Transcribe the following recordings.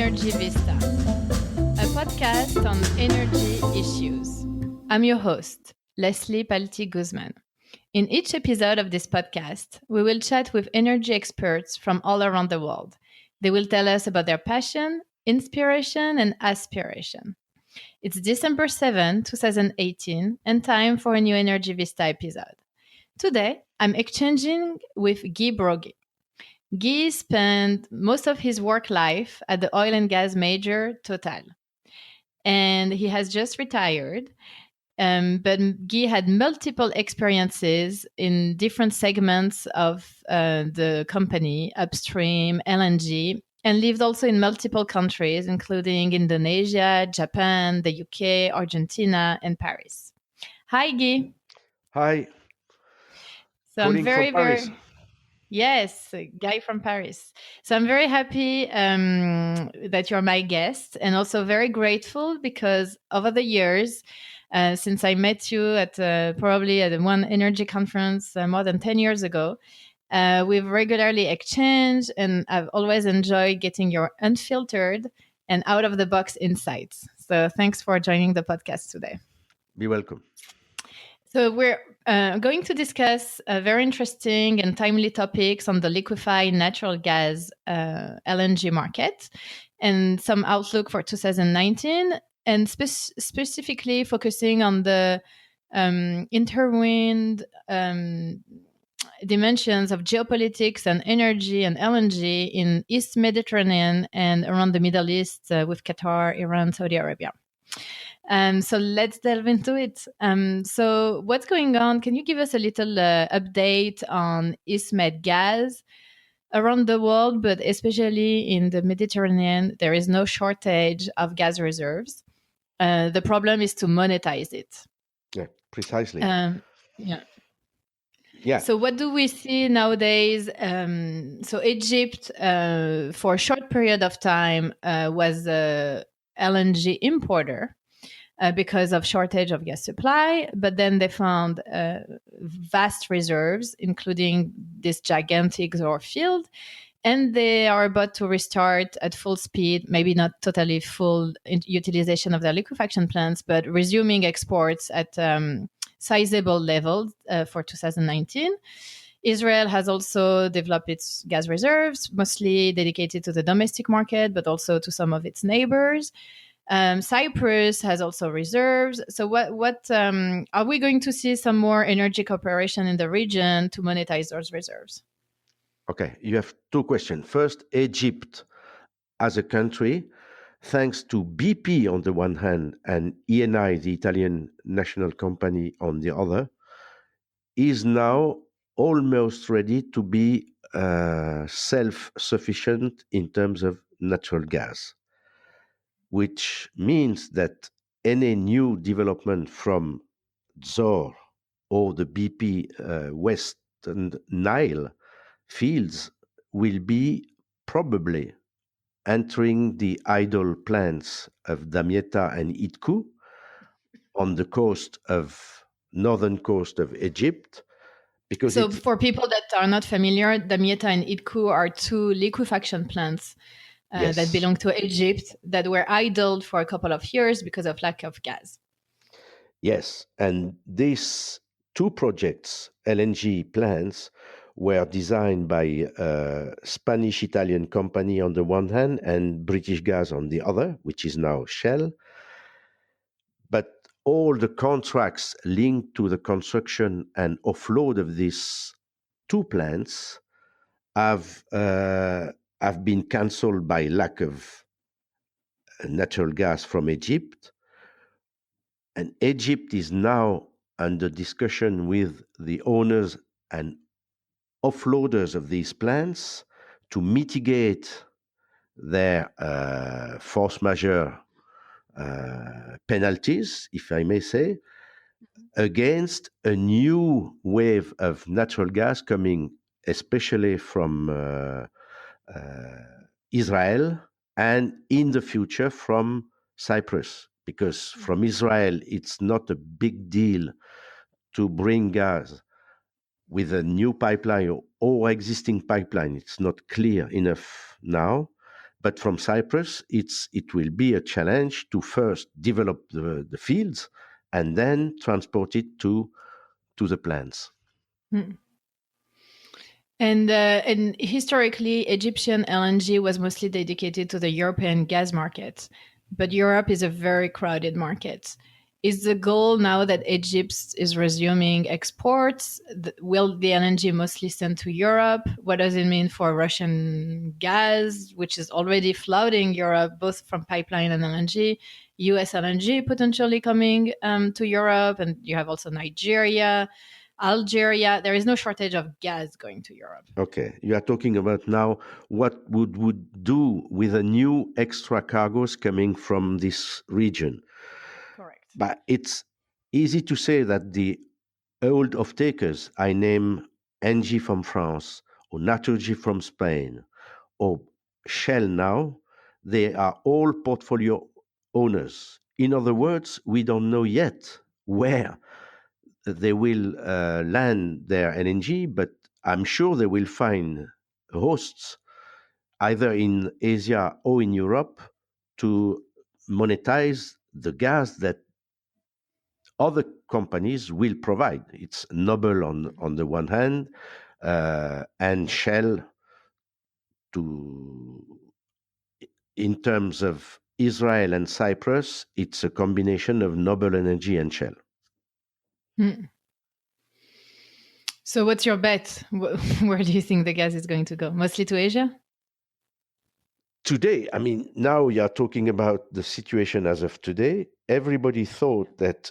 Energy Vista, a podcast on energy issues. I'm your host, Leslie Palti-Guzman. In each episode of this podcast, we will chat with energy experts from all around the world. They will tell us about their passion, inspiration, and aspiration. It's December 7, 2018, and time for a new Energy Vista episode. Today, I'm exchanging with Guy Broggi. Guy spent most of his work life at the oil and gas major Total, and he has just retired. But Guy had multiple experiences in different segments of the company, upstream, LNG, and lived also in multiple countries, including Indonesia, Japan, the UK, Argentina, and Paris. Hi, Guy. Hi. So Calling from Paris. Yes, Guy from Paris. So I'm very happy that you're my guest, and also very grateful because over the years, since I met you at probably at one energy conference more than 10 years ago, we've regularly exchanged, and I've always enjoyed getting your unfiltered and out of the box insights. So thanks for joining the podcast today. Be welcome. So we're going to discuss very interesting and timely topics on the liquefied natural gas LNG market and some outlook for 2019, and specifically focusing on the intertwined dimensions of geopolitics and energy and LNG in East Mediterranean and around the Middle East with Qatar, Iran, Saudi Arabia. So let's delve into it. So what's going on? Can you give us a little update on East Med gas around the world, but especially in the Mediterranean? There is no shortage of gas reserves. The problem is to monetize it. Yeah, precisely. Yeah. So what do we see nowadays? So Egypt, for a short period of time, was a LNG importer. Because of shortage of gas supply, but then they found vast reserves, including this gigantic Zohr field, and they are about to restart at full speed, maybe not totally full utilization of their liquefaction plants, but resuming exports at sizable levels for 2019. Israel has also developed its gas reserves, mostly dedicated to the domestic market, but also to some of its neighbors. Cyprus has also reserves. So what are we going to see some more energy cooperation in the region to monetize those reserves? Okay, you have two questions. First, Egypt as a country, thanks to BP on the one hand and Eni, the Italian national company, on the other, is now almost ready to be self-sufficient in terms of natural gas, which means that any new development from Zohr or the BP Western Nile fields will be probably entering the idle plants of Damietta and Itku on the northern coast of Egypt. So for people that are not familiar, Damietta and Itku are two liquefaction plants yes, that belong to Egypt that were idled for a couple of years because of lack of gas. Yes, and these two projects, LNG plants, were designed by a Spanish-Italian company on the one hand and British Gas on the other, which is now Shell. But all the contracts linked to the construction and offload of these two plants have been cancelled by lack of natural gas from Egypt. And Egypt is now under discussion with the owners and offloaders of these plants to mitigate their force majeure penalties, if I may say, against a new wave of natural gas coming especially from Israel and in the future from Cyprus. Because from Israel, it's not a big deal to bring gas with a new pipeline or existing pipeline. It's not clear enough now. But from Cyprus, it will be a challenge to first develop the fields and then transport it to the plants. Mm. And historically, Egyptian LNG was mostly dedicated to the European gas market, but Europe is a very crowded market. Is the goal now that Egypt is resuming exports? Will the LNG mostly sent to Europe? What does it mean for Russian gas, which is already flooding Europe, both from pipeline and LNG? US LNG potentially coming to Europe, and you have also Nigeria. Algeria, there is no shortage of gas going to Europe. Okay, you are talking about now what would do with the new extra cargoes coming from this region. Correct. But it's easy to say that the old off-takers, I name Engie from France or Naturgy from Spain or Shell now, they are all portfolio owners. In other words, we don't know yet where they will land their LNG, but I'm sure they will find hosts either in Asia or in Europe to monetize the gas that other companies will provide. It's Noble on the one hand, and Shell to, in terms of Israel and Cyprus, it's a combination of Noble Energy and Shell. Hmm. So, what's your bet? Where do you think the gas is going to go? Mostly to Asia? Today, I mean, now you are talking about the situation as of today. Everybody thought that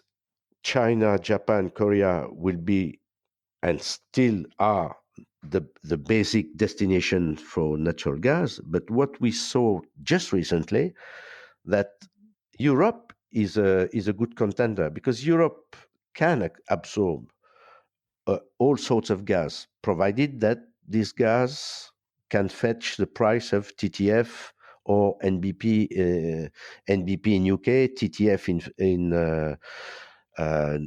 China, Japan, Korea will be and still are the basic destination for natural gas. But what we saw just recently, that Europe is a good contender because Europe can absorb all sorts of gas, provided that this gas can fetch the price of TTF or NBP in UK, TTF uh,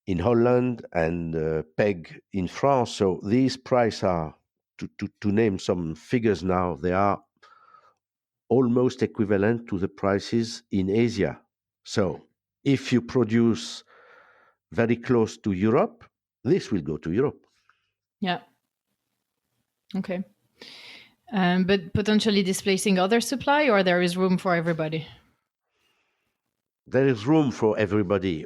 in Holland, and PEG in France. So these prices are, to name some figures now, they are almost equivalent to the prices in Asia. So if you produce very close to Europe, this will go to Europe. Yeah. Okay. But potentially displacing other supply, or there is room for everybody? There is room for everybody.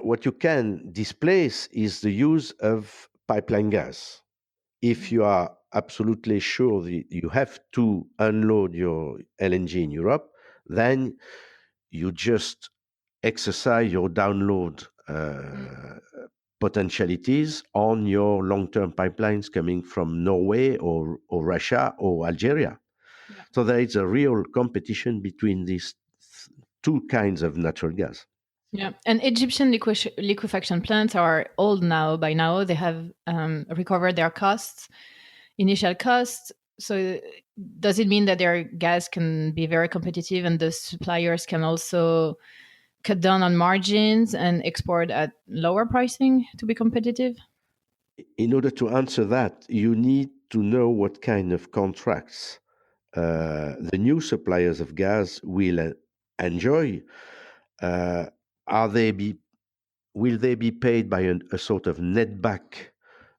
What you can displace is the use of pipeline gas. If you are absolutely sure that you have to unload your LNG in Europe, then you just exercise your download potentialities on your long-term pipelines coming from Norway or Russia or Algeria. Yeah. So there is a real competition between these two kinds of natural gas. Yeah. And Egyptian liquefaction plants are old now. By now, they have recovered their costs, initial costs. So, does it mean that their gas can be very competitive and the suppliers can also cut down on margins and export at lower pricing to be competitive? In order to answer that, you need to know what kind of contracts the new suppliers of gas will enjoy. Uh, are they be Will they be paid by a sort of net back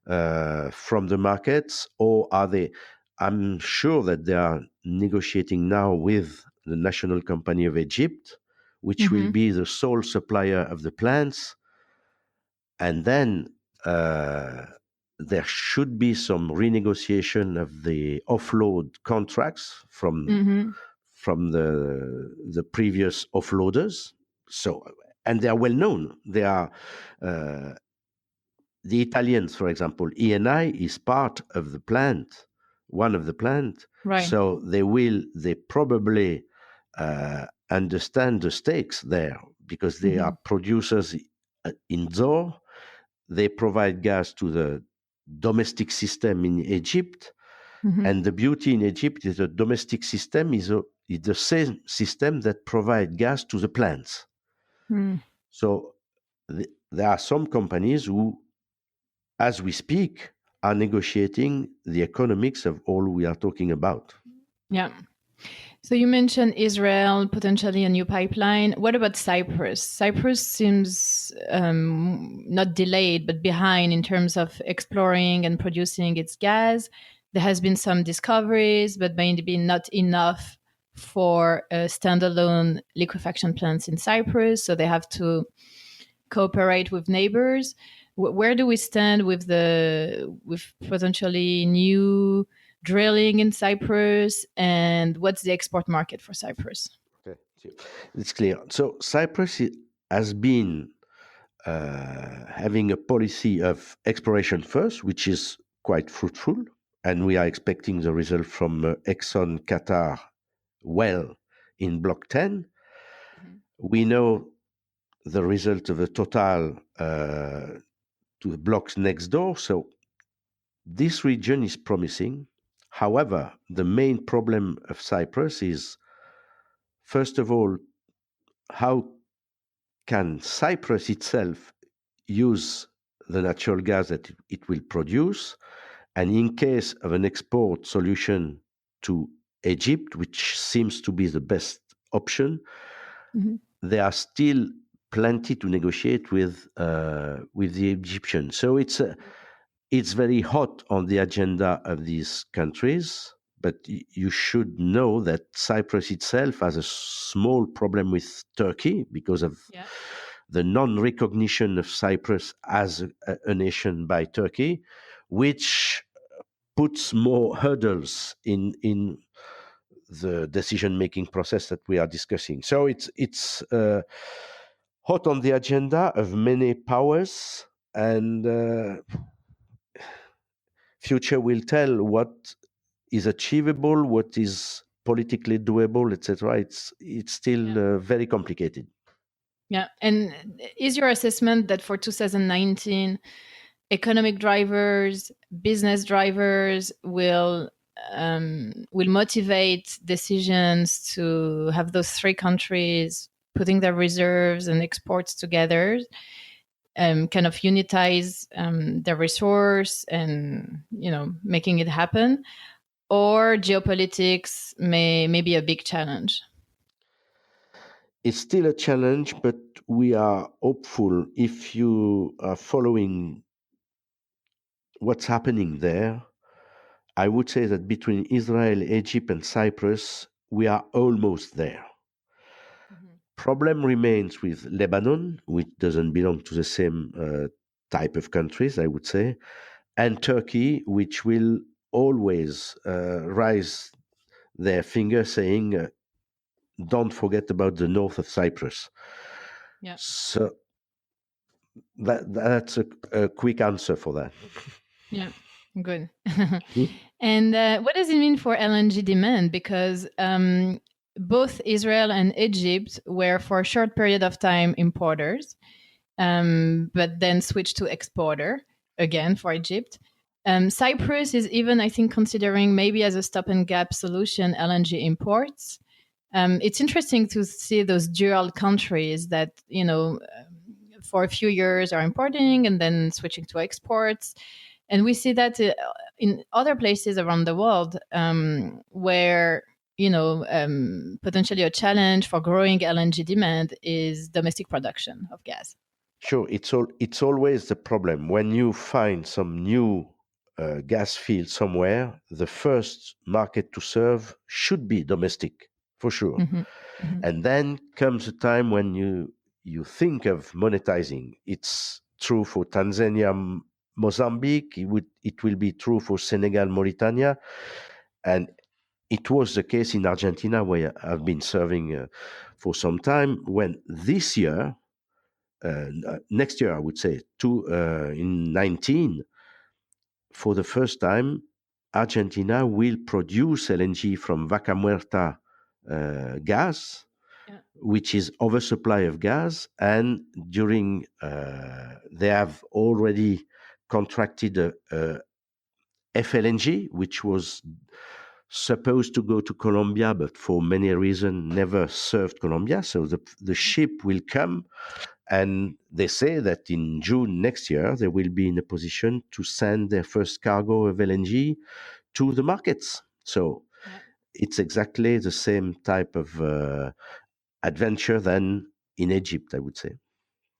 from the markets, or are they? I'm sure that they are negotiating now with the National Company of Egypt, which will Mm-hmm. be the sole supplier of the plants, and then uh, there should be some renegotiation of the offload contracts Mm-hmm. from the previous offloaders. So, and they are well known. They are uh, the Italians, for example. ENI is part of the plant, one of the plant. Right. So they probably understand the stakes there because they Mm-hmm. are producers in Zohr. They provide gas to the domestic system in Egypt. Mm-hmm. And the beauty in Egypt is the domestic system is the same system that provide gas to the plants. Mm. So there are some companies who, as we speak, are negotiating the economics of all we are talking about. Yeah. So you mentioned Israel, potentially a new pipeline. What about Cyprus? Cyprus seems not delayed, but behind in terms of exploring and producing its gas. There has been some discoveries, but maybe not enough for standalone liquefaction plants in Cyprus. So they have to cooperate with neighbors. Where do we stand with potentially new drilling in Cyprus, and what's the export market for Cyprus? Okay, so it's clear. So Cyprus has been having a policy of exploration first, which is quite fruitful, and we are expecting the result from Exxon Qatar well in Block 10. Mhm. We know the result of the Total to the blocks next door. So this region is promising. However, the main problem of Cyprus is, first of all, how can Cyprus itself use the natural gas that it will produce? And in case of an export solution to Egypt, which seems to be the best option, Mhm. there are still plenty to negotiate with the Egyptians. So it's very hot on the agenda of these countries. But you should know that Cyprus itself has a small problem with Turkey because of Yeah. the non-recognition of Cyprus as a nation by Turkey, which puts more hurdles in the decision-making process that we are discussing. So it's hot on the agenda of many powers, and future will tell what is achievable, what is politically doable, etc. It's still Yeah. very complicated. Yeah. And is your assessment that for 2019, economic drivers, business drivers will motivate decisions to have those three countries putting their reserves and exports together, kind of unitize their resource and making it happen, or geopolitics may be a big challenge? It's still a challenge, but we are hopeful. If you are following what's happening there, I would say that between Israel, Egypt, and Cyprus, we are almost there. Mhm. Problem remains with Lebanon, which doesn't belong to the same type of countries, I would say, and Turkey, which will always raise their finger saying, don't forget about the north of Cyprus. Yeah. So that's a quick answer for that. Yeah. Good. Hmm? And what does it mean for LNG demand? Because both Israel and Egypt were for a short period of time importers, but then switched to exporter again for Egypt. Cyprus is even, I think, considering maybe as a stop and gap solution LNG imports. It's interesting to see those dual countries that, for a few years are importing and then switching to exports. And we see that in other places around the world, where potentially a challenge for growing LNG demand is domestic production of gas. Sure, it's always the problem when you find some new gas field somewhere. The first market to serve should be domestic, for sure, Hmm. Hmm. and then comes a time when you think of monetizing. It's true for Tanzania, Mozambique. It will be true for Senegal, Mauritania, and it was the case in Argentina, where I've been serving for some time. When this year, next year, I would say, in 19, for the first time, Argentina will produce LNG from Vaca Muerta gas, Yeah. which is oversupply of gas, and during they have already contracted a FLNG, which was supposed to go to Colombia, but for many reasons never served Colombia. So the ship will come, and they say that in June next year, they will be in a position to send their first cargo of LNG to the markets. So Yeah. it's exactly the same type of adventure than in Egypt, I would say.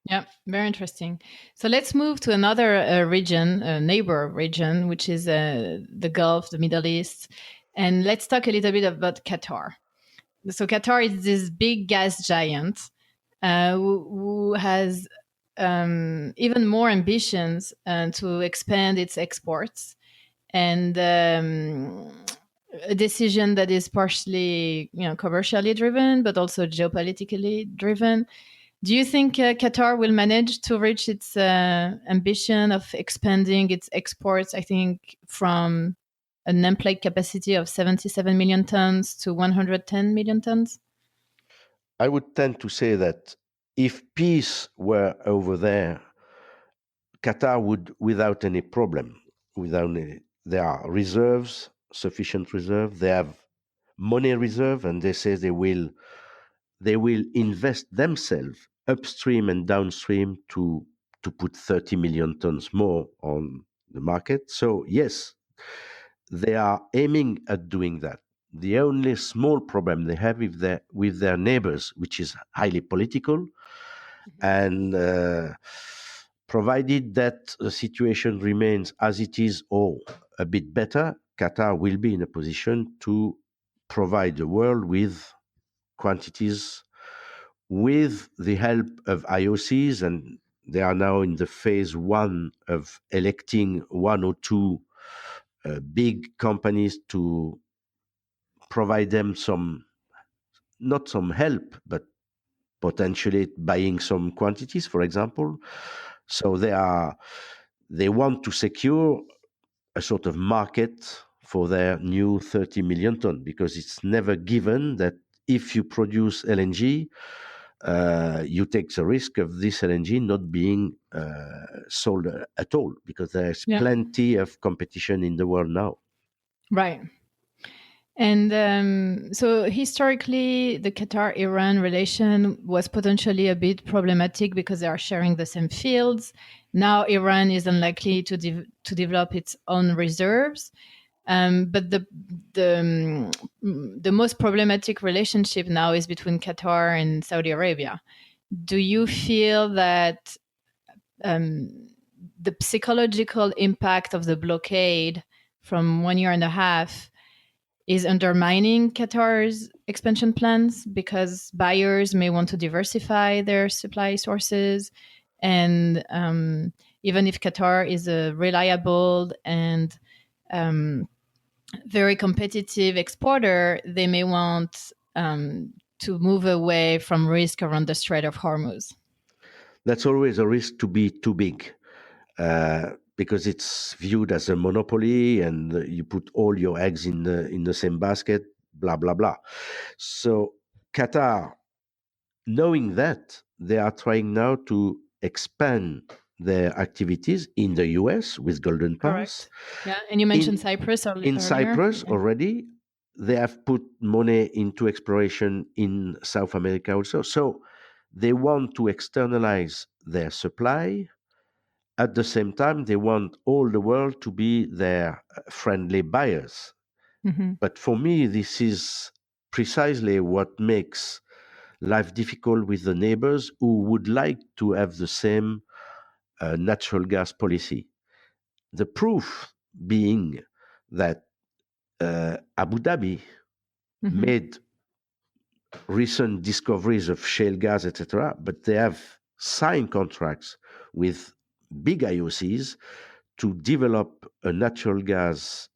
Yeah, very interesting. So let's move to another region, a neighbor region, which is the Gulf, the Middle East. And let's talk a little bit about Qatar. So Qatar is this big gas giant who has even more ambitions to expand its exports, and a decision that is partially, commercially driven, but also geopolitically driven. Do you think Qatar will manage to reach its ambition of expanding its exports, I think, from a nameplate capacity of 77 million tons to 110 million tons? I would tend to say that if peace were over there, Qatar would, without any problem, there are reserves, sufficient reserve. They have money reserve, and they say they will invest themselves upstream and downstream to put 30 million tons more on the market. So yes, they are aiming at doing that. The only small problem they have with their neighbors, which is highly political, and provided that the situation remains as it is or a bit better, Qatar will be in a position to provide the world with quantities with the help of IOCs, and they are now in the phase one of electing one or two big companies to provide them not some help, but potentially buying some quantities, for example. So they want to secure a sort of market for their new 30 million ton, because it's never given that if you produce LNG, you take the risk of this LNG not being sold at all, because there's Yeah, plenty of competition in the world now. right. And so historically, the Qatar-Iran relation was potentially a bit problematic because they are sharing the same fields. Now Iran is unlikely to develop its own reserves. But the most problematic relationship now is between Qatar and Saudi Arabia. Do you feel that the psychological impact of the blockade from 1 year and a half is undermining Qatar's expansion plans because buyers may want to diversify their supply sources? And even if Qatar is a reliable and very competitive exporter, they may want to move away from risk around the Strait of Hormuz. That's always a risk to be too big, because it's viewed as a monopoly, and you put all your eggs in the same basket. Blah blah blah. So Qatar, knowing that, they are trying now to expand their activities in the US with Golden Pass. Correct. Yeah, and you mentioned In Cyprus in earlier. Cyprus Yeah. already, they have put money into exploration in South America also. So they want to externalize their supply. At the same time, they want all the world to be their friendly buyers. Mhm. But for me, this is precisely what makes life difficult with the neighbors who would like to have the same natural gas policy. The proof being that Abu Dhabi Mhm. made recent discoveries of shale gas, etc., but they have signed contracts with big IOCs to develop a natural gas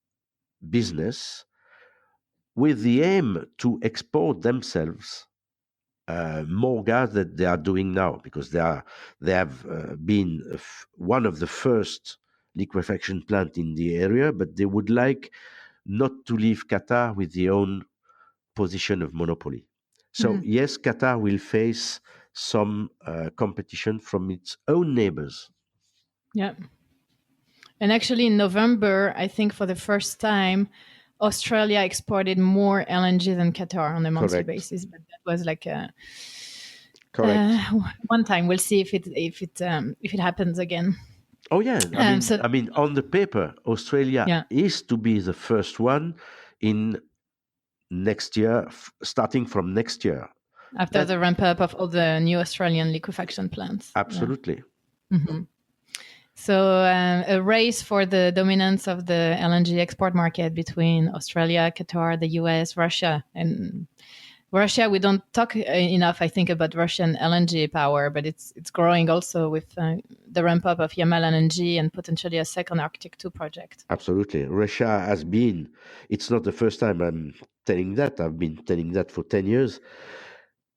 business with the aim to export themselves more gas that they are doing now, because they have been one of the first liquefaction plant in the area, but they would like not to leave Qatar with the own position of monopoly. So Mhm. yes, Qatar will face some competition from its own neighbors. Yeah. And actually, in November, I think for the first time, Australia exported more LNG than Qatar on a monthly Correct. basis. But that was like Correct. one time. We'll see if it happens again. Oh yeah, I mean, So I mean, on the paper, Australia yeah. is to be the first one in next year, starting from next year. After the ramp up of all the new Australian liquefaction plants. Absolutely. Yeah. Mm-hmm. So a race for the dominance of the LNG export market between Australia, Qatar, the US, Russia. And Russia, we don't talk enough, I think, about Russian LNG power, but it's growing also with the ramp up of Yamal LNG and potentially a second Arctic 2 project. Absolutely. Russia has been, it's not the first time I'm telling that. I've been telling that for 10 years.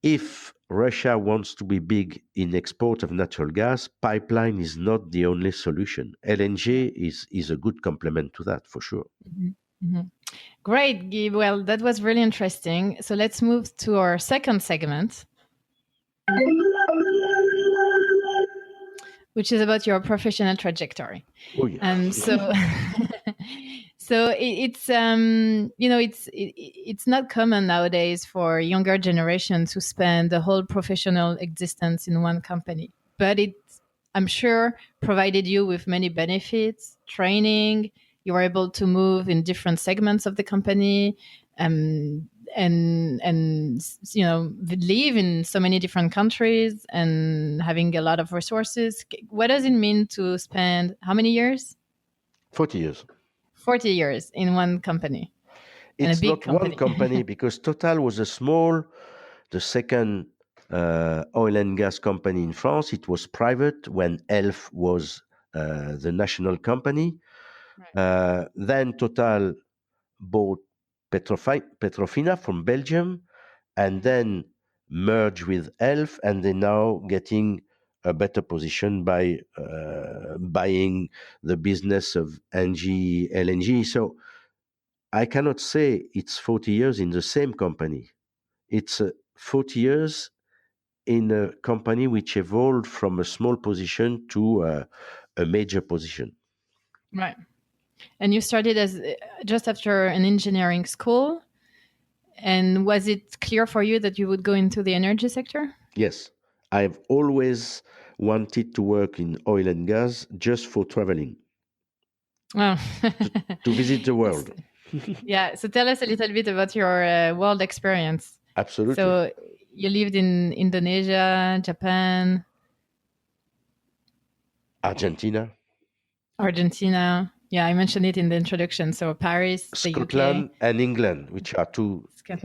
If Russia wants to be big in export of natural gas, pipeline is not the only solution. LNG is a good complement to that, for sure. Mm-hmm. Mm-hmm. Great, Guy. Well, that was really interesting. So let's move to our second segment, which is about your professional trajectory. Oh, yeah. So it's it's not common nowadays for younger generations to spend the whole professional existence in one company, but it, I'm sure, provided you with many benefits, training. You were able to move in different segments of the company, and live in so many different countries and having a lot of resources. What does it mean to spend how many years? 40 years. 40 years in one company. And It's a big not company. one company because Total was the second oil and gas company in France. It was private when ELF was the national company. Right. Then Total bought Petrofina from Belgium and then merged with ELF, and they're now getting a better position by buying the business of NG LNG. So I cannot say it's 40 years in the same company. It's 40 years in a company which evolved from a small position to a major position. Right. And you started as just after an engineering school. And was it clear for you that you would go into the energy sector? Yes. I've always wanted to work in oil and gas just for traveling, Oh. to visit the world. Yeah. So tell us a little bit about your world experience. Absolutely. So you lived in Indonesia, Japan, Argentina, Yeah, I mentioned it in the introduction. So Paris, the Scotland, UK, and England, which are two the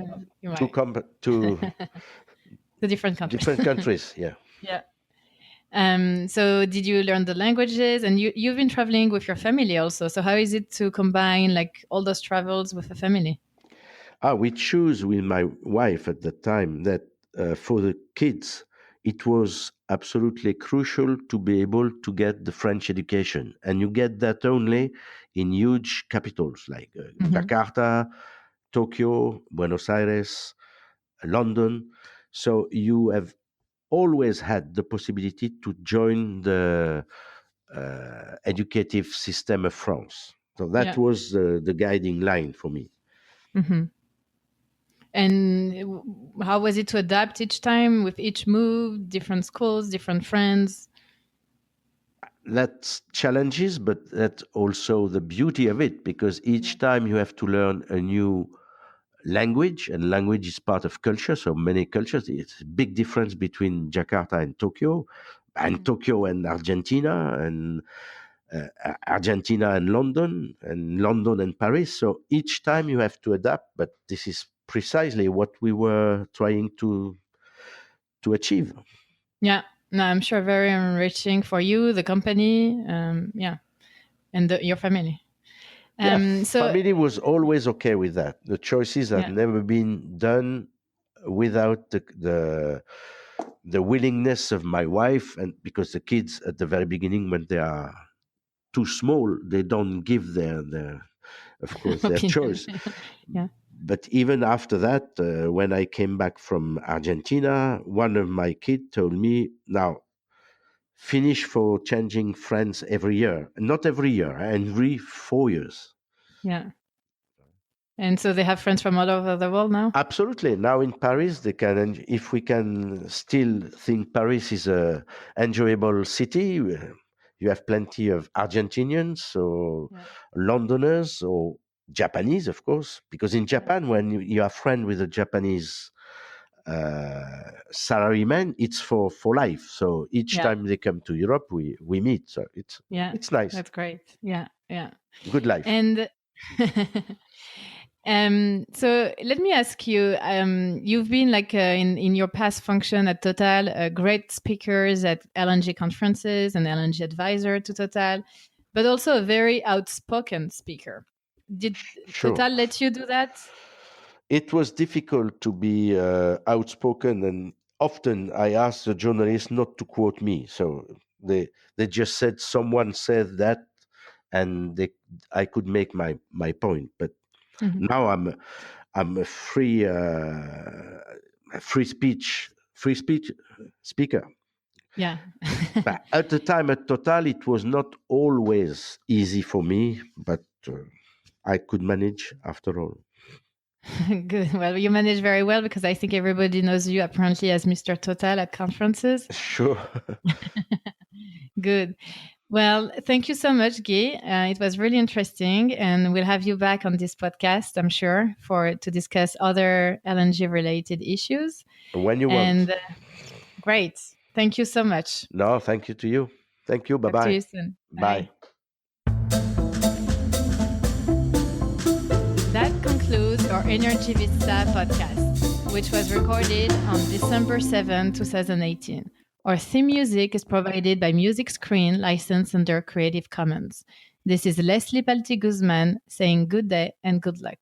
different countries. different countries. Yeah. Yeah. So did you learn the languages? And you've been traveling with your family also. So how is it to combine like all those travels with a family? We choose with my wife at the time that for the kids, it was absolutely crucial to be able to get the French education. And you get that only in huge capitals like Jakarta, Tokyo, Buenos Aires, London. So you have always had the possibility to join the educative system of France. So that was the guiding line for me. Mm-hmm. And how was it to adapt each time with each move, different schools, different friends? That's challenges, but that's also the beauty of it, because each time you have to learn a new language, and language is part of culture. So many cultures, it's a big difference between Jakarta and Tokyo, and Tokyo and Argentina, and Argentina and London and Paris. So each time you have to adapt, but this is precisely what we were trying to achieve. Yeah, no, I'm sure very enriching for you, the company, and your family. Family was always okay with that. The choices have never been done without the willingness of my wife, and because the kids at the very beginning, when they are too small, they don't give their of course their choice. But even after that, when I came back from Argentina, one of my kids told me, now finish for changing friends every year. Not every year, every 4 years. Yeah. And so they have friends from all over the world now? Absolutely. Now in Paris, they can, if we can still think Paris is a enjoyable city, you have plenty of Argentinians or Londoners or Japanese, of course, because in Japan, when you are friend with a Japanese salaryman, it's for life. So each Yeah. time they come to Europe, we meet. So Yeah. it's nice, That's great. Yeah. Yeah. good life. And so let me ask you, you've been like in your past function at Total, great speakers at LNG conferences and LNG advisor to Total, but also a very outspoken speaker. Did Sure. Total let you do that? It was difficult to be outspoken, and often I asked the journalists not to quote me. So they just said someone said that, and I could make my point. But Mhm. now I'm a free speech speaker. Yeah. But at the time at Total, it was not always easy for me, but I could manage after all. Good. Well, you manage very well because I think everybody knows you apparently as Mr. Total at conferences. Sure. Good. Well, thank you so much, Guy. It was really interesting, and we'll have you back on this podcast, I'm sure, for to discuss other LNG related issues. When you want. And great. Thank you so much. No, thank you to you. Thank you. Bye Talk to bye. you soon. Bye. Bye. That concludes our Energy Vista podcast, which was recorded on December 7, 2018. Our theme music is provided by Music Screen, licensed under Creative Commons. This is Leslie Palti-Guzman saying good day and good luck.